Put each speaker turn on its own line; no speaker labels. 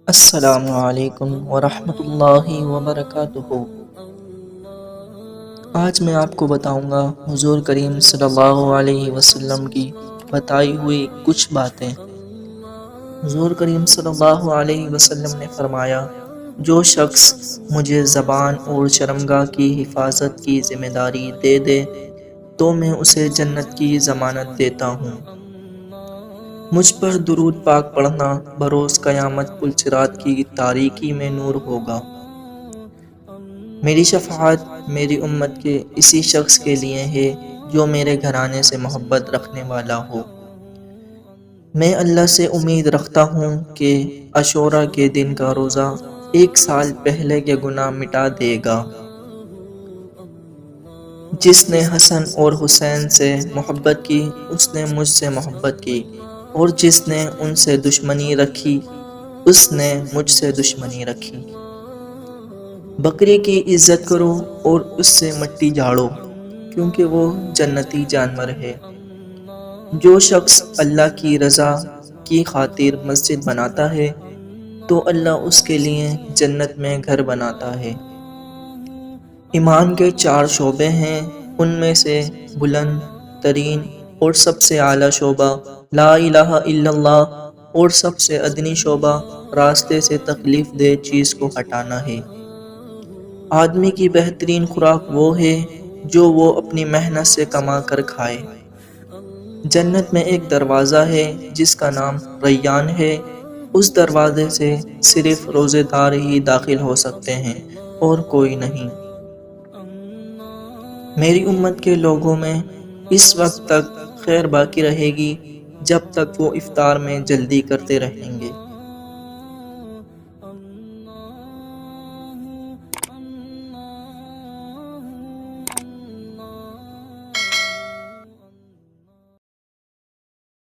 السلام علیکم ورحمۃ اللہ وبرکاتہ۔ آج میں آپ کو بتاؤں گا حضور کریم صلی اللہ علیہ وسلم کی بتائی ہوئی کچھ باتیں۔ حضور کریم صلی اللہ علیہ وسلم نے فرمایا، جو شخص مجھے زبان اور شرمگاہ کی حفاظت کی ذمہ داری دے دے تو میں اسے جنت کی ضمانت دیتا ہوں۔ مجھ پر درود پاک پڑھنا بروز قیامت پلچرات کی تاریکی میں نور ہوگا۔ میری شفاعت میری امت کے اسی شخص کے لیے ہے جو میرے گھرانے سے محبت رکھنے والا ہو۔ میں اللہ سے امید رکھتا ہوں کہ عاشوراء کے دن کا روزہ 1 سال پہلے کے گناہ مٹا دے گا۔ جس نے حسن اور حسین سے محبت کی اس نے مجھ سے محبت کی، اور جس نے ان سے دشمنی رکھی اس نے مجھ سے دشمنی رکھی۔ بکری کی عزت کرو اور اس سے مٹی جھاڑو، کیونکہ وہ جنتی جانور ہے۔ جو شخص اللہ کی رضا کی خاطر مسجد بناتا ہے تو اللہ اس کے لیے جنت میں گھر بناتا ہے۔ ایمان کے 4 شعبے ہیں، ان میں سے بلند ترین اور سب سے اعلیٰ شعبہ لا الہ الا اللہ، اور سب سے ادنی شعبہ راستے سے تکلیف دہ چیز کو ہٹانا ہے۔ آدمی کی بہترین خوراک وہ ہے جو وہ اپنی محنت سے کما کر کھائے۔ جنت میں ایک دروازہ ہے جس کا نام ریان ہے، اس دروازے سے صرف روزے دار ہی داخل ہو سکتے ہیں اور کوئی نہیں۔ میری امت کے لوگوں میں اس وقت تک خیر باقی رہے گی جب تک وہ افطار میں جلدی کرتے رہیں گے۔